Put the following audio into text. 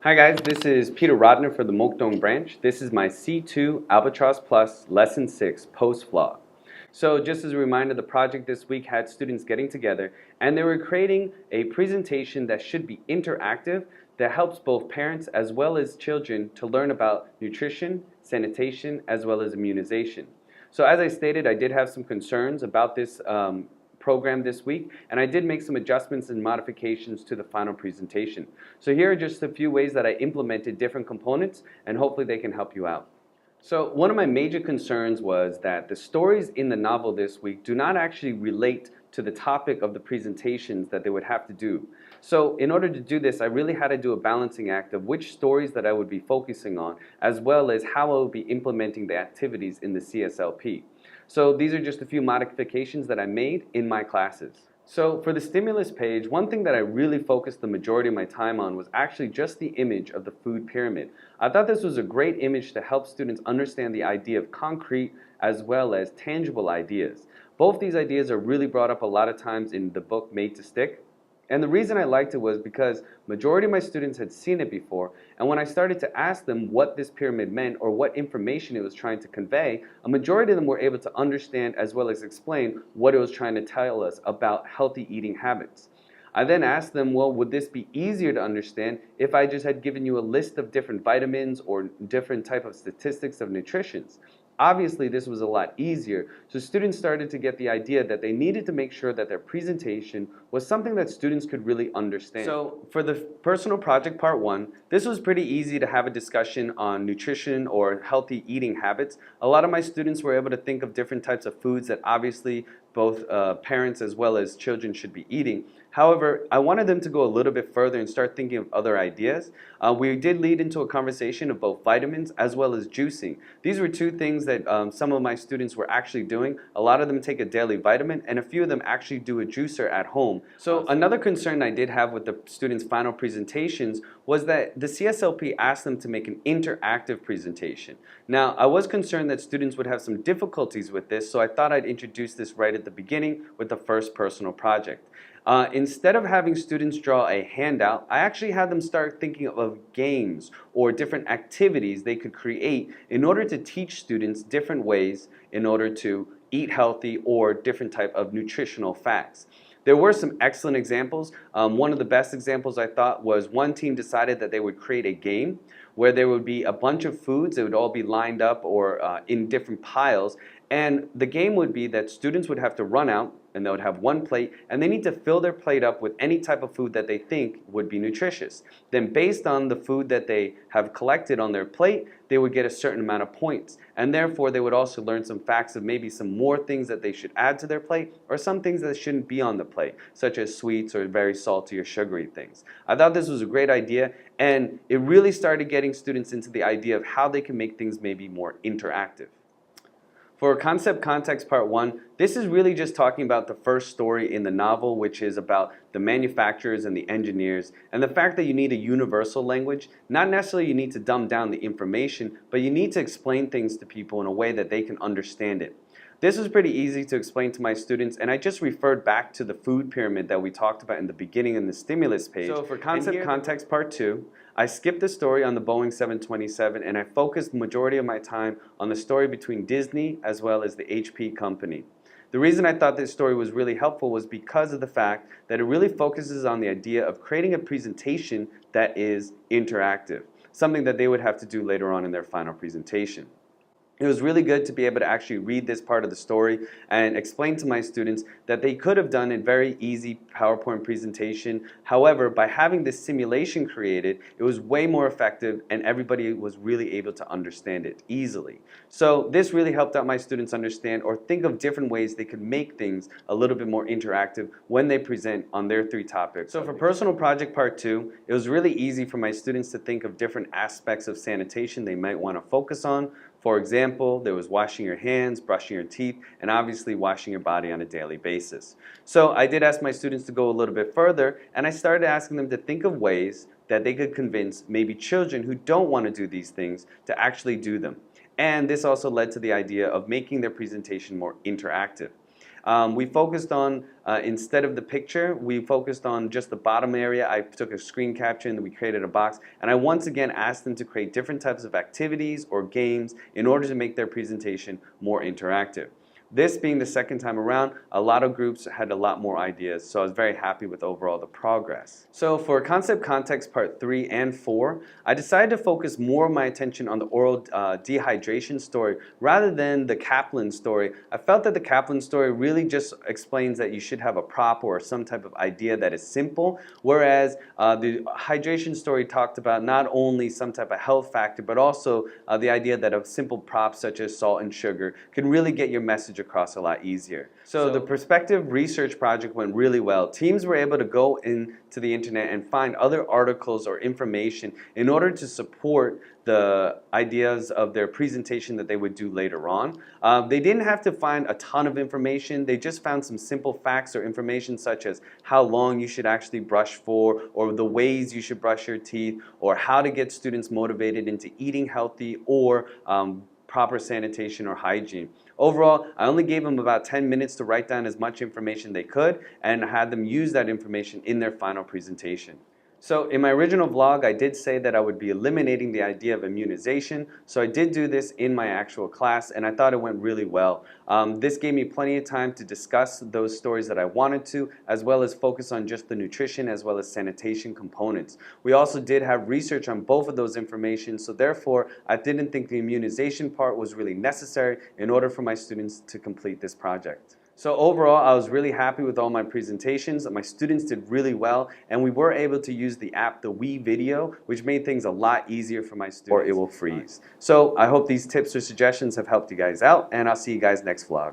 Hi guys, this is Peter Rodner for the Mokdong branch. This is my C2 Albatross Plus Lesson 6 post-vlog. So just as a reminder, the project this week had students getting together and they were creating a presentation that should be interactive that helps both parents as well as children to learn about nutrition, sanitation, as well as immunization. So as I stated, I did have some concerns about this program this week, and I did make some adjustments and modifications to the final presentation. So here are just a few ways that I implemented different components, and hopefully they can help you out. So one of my major concerns was that the stories in the novel this week do not actually relate to the topic of the presentations that they would have to do. So in order to do this, I really had to do a balancing act of which stories that I would be focusing on, as well as how I would be implementing the activities in the CSLP. So these are just a few modifications that I made in my classes. So for the stimulus page, one thing that I really focused the majority of my time on was actually just the image of the food pyramid. I thought this was a great image to help students understand the idea of concrete as well as tangible ideas. Both these ideas are really brought up a lot of times in the book Made to Stick. And the reason I liked it was because majority of my students had seen it before, and when I started to ask them what this pyramid meant or what information it was trying to convey, a majority of them were able to understand as well as explain what it was trying to tell us about healthy eating habits. I then asked them, well, would this be easier to understand if I just had given you a list of different vitamins or different type of statistics of nutrition? Obviously, this was a lot easier, so students started to get the idea that they needed to make sure that their presentation was something that students could really understand. So for the personal project part 1, this was pretty easy to have a discussion on nutrition or healthy eating habits. A lot of my students were able to think of different types of foods that obviously both parents as well as children should be eating. However, I wanted them to go a little bit further and start thinking of other ideas. We did lead into a conversation of both vitamins as well as juicing. These were two things that some of my students were actually doing. A lot of them take a daily vitamin, and a few of them actually do a juicer at home. So another concern I did have with the students' final presentations was that the CSLP asked them to make an interactive presentation. Now, I was concerned that students would have some difficulties with this, so I thought I'd introduce this right at the beginning with the first personal project. Instead of having students draw a handout, I actually had them start thinking of games or different activities they could create in order to teach students different ways in order to eat healthy or different type of nutritional facts. There were some excellent examples. One of the best examples I thought was one team decided that they would create a game where there would be a bunch of foods. They would all be lined up or in different piles. And the game would be that students would have to run out and they would have one plate, and they need to fill their plate up with any type of food that they think would be nutritious. Then based on the food that they have collected on their plate, they would get a certain amount of points. And therefore, they would also learn some facts of maybe some more things that they should add to their plate or some things that shouldn't be on the plate, such as sweets or very salty or sugary things. I thought this was a great idea, and it really started getting students into the idea of how they can make things maybe more interactive. For Concept Context Part 1, this is really just talking about the first story in the novel, which is about the manufacturers and the engineers, and the fact that you need a universal language. Not necessarily you need to dumb down the information, but you need to explain things to people in a way that they can understand it. This was pretty easy to explain to my students, and I just referred back to the food pyramid that we talked about in the beginning in the stimulus page. So for Concept Context Part 2, I skipped the story on the Boeing 727 and I focused the majority of my time on the story between Disney as well as the HP company. The reason I thought this story was really helpful was because of the fact that it really focuses on the idea of creating a presentation that is interactive, something that they would have to do later on in their final presentation. It was really good to be able to actually read this part of the story and explain to my students that they could have done a very easy PowerPoint presentation. However, by having this simulation created, it was way more effective and everybody was really able to understand it easily. So this really helped out my students understand or think of different ways they could make things a little bit more interactive when they present on their 3 topics. So for Personal Project Part 2, it was really easy for my students to think of different aspects of sanitation they might want to focus on. For example, there was washing your hands, brushing your teeth, and obviously washing your body on a daily basis. So I did ask my students to go a little bit further, and I started asking them to think of ways that they could convince maybe children who don't want to do these things to actually do them. And this also led to the idea of making their presentation more interactive. We focused on, instead of the picture, we focused on just the bottom area. I took a screen capture and we created a box. And I once again asked them to create different types of activities or games in order to make their presentation more interactive. This being the second time around, a lot of groups had a lot more ideas, so I was very happy with overall the progress. So for Concept Context Part 3 and 4, I decided to focus more of my attention on the oral dehydration story rather than the Kaplan story. I felt that the Kaplan story really just explains that you should have a prop or some type of idea that is simple, whereas the hydration story talked about not only some type of health factor, but also the idea that a simple prop such as salt and sugar can really get your message across a lot easier. So the perspective research project went really well. Teams were able to go into the internet and find other articles or information in order to support the ideas of their presentation that they would do later on. They didn't have to find a ton of information. They just found some simple facts or information such as how long you should actually brush for, or the ways you should brush your teeth, or how to get students motivated into eating healthy or proper sanitation or hygiene. Overall, I only gave them about 10 minutes to write down as much information they could and had them use that information in their final presentation. So in my original vlog, I did say that I would be eliminating the idea of immunization. So I did do this in my actual class and I thought it went really well. This gave me plenty of time to discuss those stories that I wanted to, as well as focus on just the nutrition as well as sanitation components. We also did have research on both of those information, so therefore I didn't think the immunization part was really necessary in order for my students to complete this project. So overall, I was really happy with all my presentations. My students did really well, and we were able to use the app, the Wii Video, which made things a lot easier for my students. Or it will freeze. So I hope these tips or suggestions have helped you guys out, and I'll see you guys next vlog.